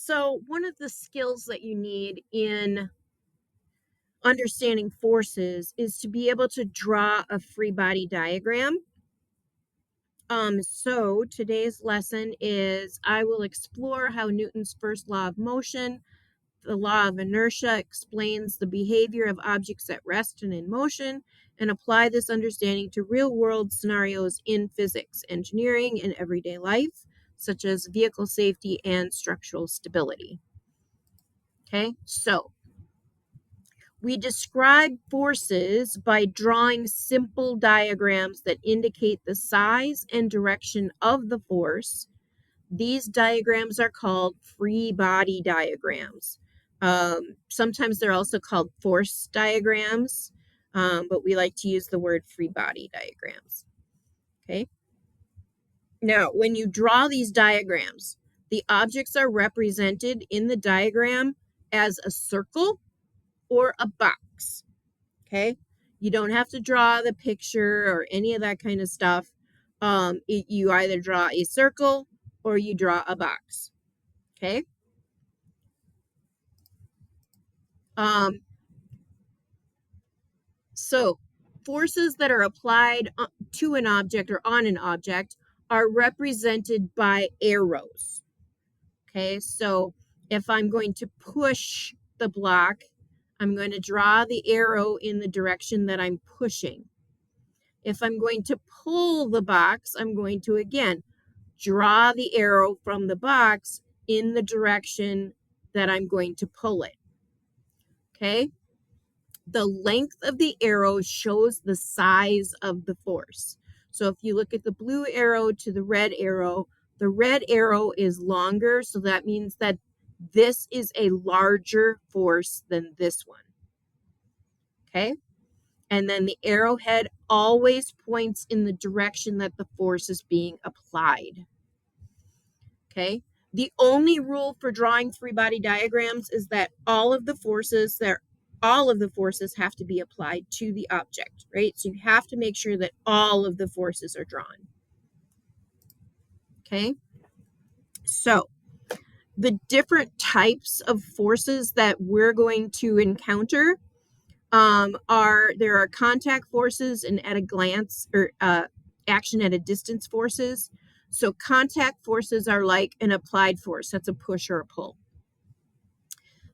So one of the skills that you need in understanding forces is to be able to draw a free body diagram. So today's lesson is I will explore how Newton's first law of motion, the law of inertia, explains the behavior of objects at rest and in motion, and apply this understanding to real-world scenarios in physics, engineering, and everyday life, such as vehicle safety and structural stability. Okay, so we describe forces by drawing simple diagrams that indicate the size and direction of the force. These diagrams are called free body diagrams. Sometimes they're also called force diagrams, but we like to use the word free body diagrams. Okay. Now, when you draw these diagrams, the objects are represented in the diagram as a circle or a box. Okay. You don't have to draw the picture or any of that kind of stuff. You either draw a circle or you draw a box. Okay. So forces that are applied to an object or on an object are represented by arrows. Okay. So if I'm going to push the block, I'm going to draw the arrow in the direction that I'm pushing. If I'm going to pull the box, I'm going to, again, draw the arrow from the box in the direction that I'm going to pull it. Okay? The length of the arrow shows the size of the force. So if you look at the blue arrow to the red arrow is longer, so that means that this is a larger force than this one. Okay? And then the arrowhead always points in the direction that the force is being applied. Okay. The only rule for drawing free body diagrams is that all of the forces have to be applied to the object, right? So you have to make sure that all of the forces are drawn. Okay. So the different types of forces that we're going to encounter there are contact forces and at a glance or action at a distance forces. So contact forces are like an applied force. That's a push or a pull.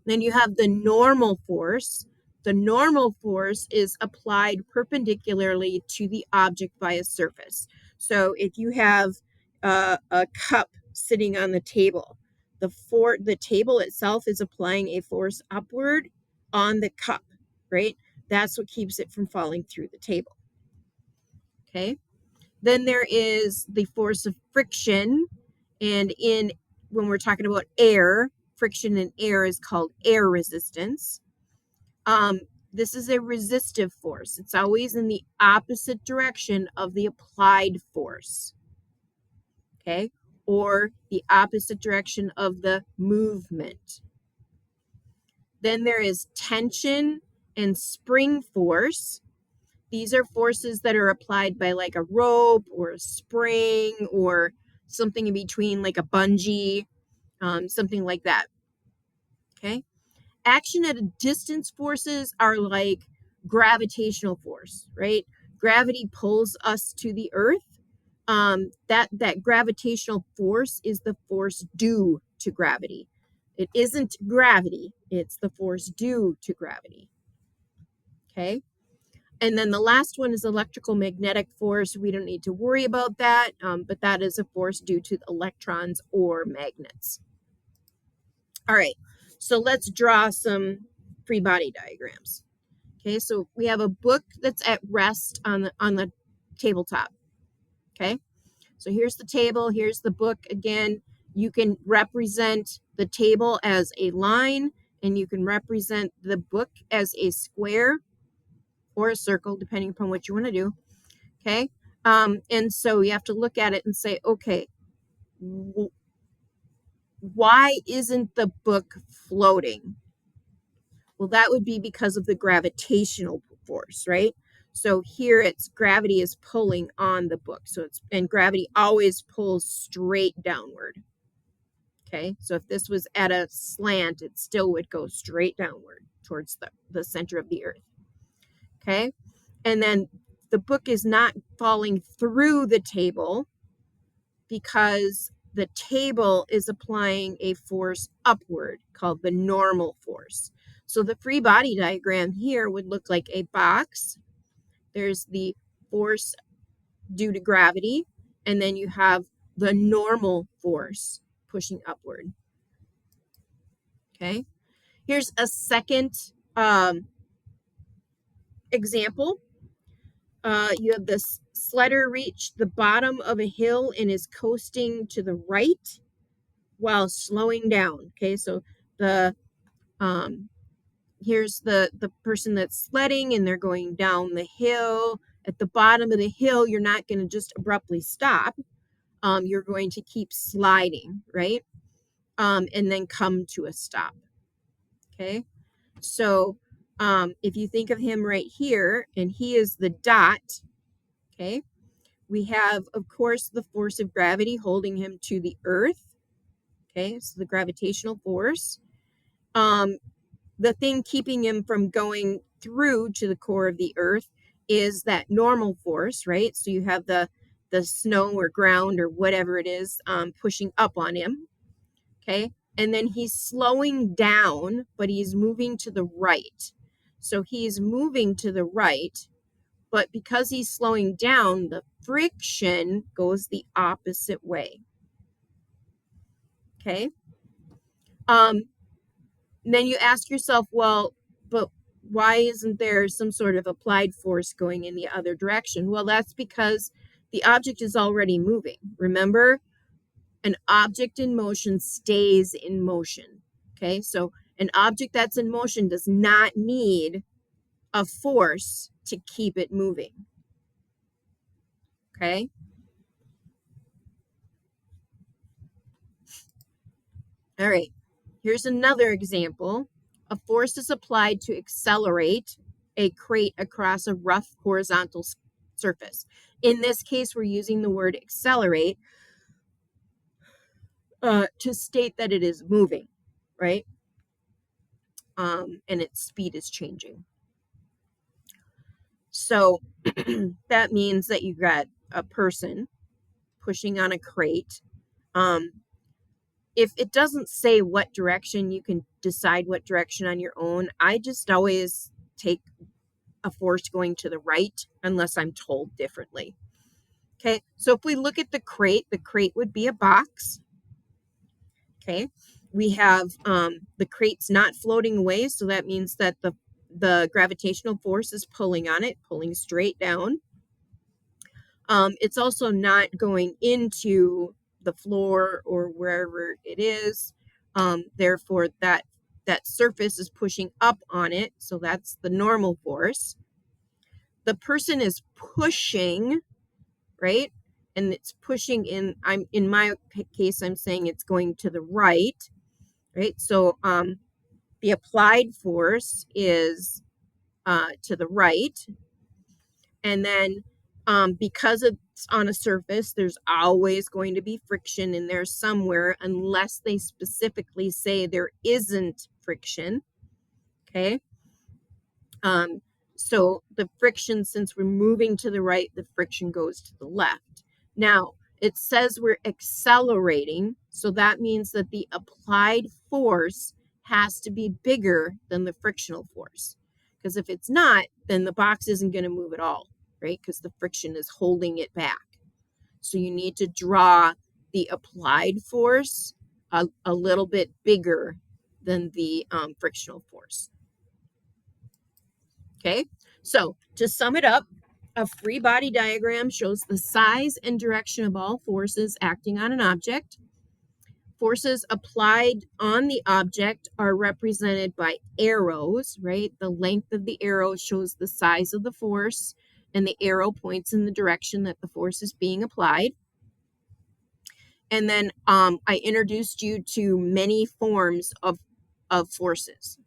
Then you have the normal force. The normal force is applied perpendicularly to the object by a surface. So if you have a cup sitting on the table, the table itself is applying a force upward on the cup, right? That's what keeps it from falling through the table. Okay. Then there is the force of friction. And when we're talking about air, friction in air is called air resistance. This is a resistive force. It's always in the opposite direction of the applied force. Okay. Or the opposite direction of the movement. Then there is tension and spring force. These are forces that are applied by like a rope or a spring or something in between, like a bungee, something like that. Okay. Action at a distance forces are like gravitational force, right? Gravity pulls us to the earth. That gravitational force is the force due to gravity. It isn't gravity, it's the force due to gravity. Okay. And then the last one is electrical magnetic force. We don't need to worry about that, but that is a force due to electrons or magnets. All right, so let's draw some free body diagrams. Okay, so we have a book that's at rest on the tabletop. Okay, so here's the table, here's the book. Again, you can represent the table as a line, and you can represent the book as a square or a circle, depending upon what you want to do. Okay. And so you have to look at it and say, okay, why isn't the book floating? Well, that would be because of the gravitational force, right? So here it's gravity is pulling on the book. And gravity always pulls straight downward. Okay, so if this was at a slant, it still would go straight downward towards the center of the earth. Okay, and then the book is not falling through the table because the table is applying a force upward called the normal force. So the free body diagram here would look like a box. There's the force due to gravity, and then you have the normal force pushing upward. Okay, here's a second example. You have this sledder reach the bottom of a hill and is coasting to the right while slowing down. Okay, so the here's the person that's sledding and they're going down the hill. At the bottom of the hill, you're not going to just abruptly stop. You're going to keep sliding, right? And then come to a stop. Okay, so if you think of him right here, and he is the dot, okay, we have, of course, the force of gravity holding him to the earth. Okay, so the gravitational force. The thing keeping him from going through to the core of the earth is that normal force, right? So you have the snow or ground or whatever it is pushing up on him. Okay, and then he's slowing down, but he's moving to the right. So he's moving to the right, but because he's slowing down, the friction goes the opposite way. Okay. Then you ask yourself, well, but why isn't there some sort of applied force going in the other direction? Well, that's because the object is already moving. Remember, an object in motion stays in motion. Okay, so an object that's in motion does not need a force to keep it moving. Okay. All right. Here's another example. A force is applied to accelerate a crate across a rough horizontal surface. In this case, we're using the word accelerate to state that it is moving, right? And its speed is changing. So that means that you got a person pushing on a crate. If it doesn't say what direction, you can decide what direction on your own. I just always take a force going to the right unless I'm told differently. Okay, so if we look at the crate would be a box. Okay, we have the crate's not floating away, so that means that the gravitational force is pulling on it, pulling straight down. It's also not going into the floor or wherever it is. Therefore, that surface is pushing up on it, so that's the normal force. The person is pushing, right? And it's pushing in my case, I'm saying it's going to the right, right? So the applied force is to the right. And then because it's on a surface, there's always going to be friction in there somewhere unless they specifically say there isn't friction. Okay. So the friction, since we're moving to the right, the friction goes to the left. Now, it says we're accelerating, so that means that the applied force has to be bigger than the frictional force. Because if it's not, then the box isn't going to move at all, right? Because the friction is holding it back. So you need to draw the applied force a little bit bigger than the frictional force. Okay, so to sum it up, a free body diagram shows the size and direction of all forces acting on an object. Forces applied on the object are represented by arrows, right? The length of the arrow shows the size of the force, and the arrow points in the direction that the force is being applied. And then I introduced you to many forms of forces.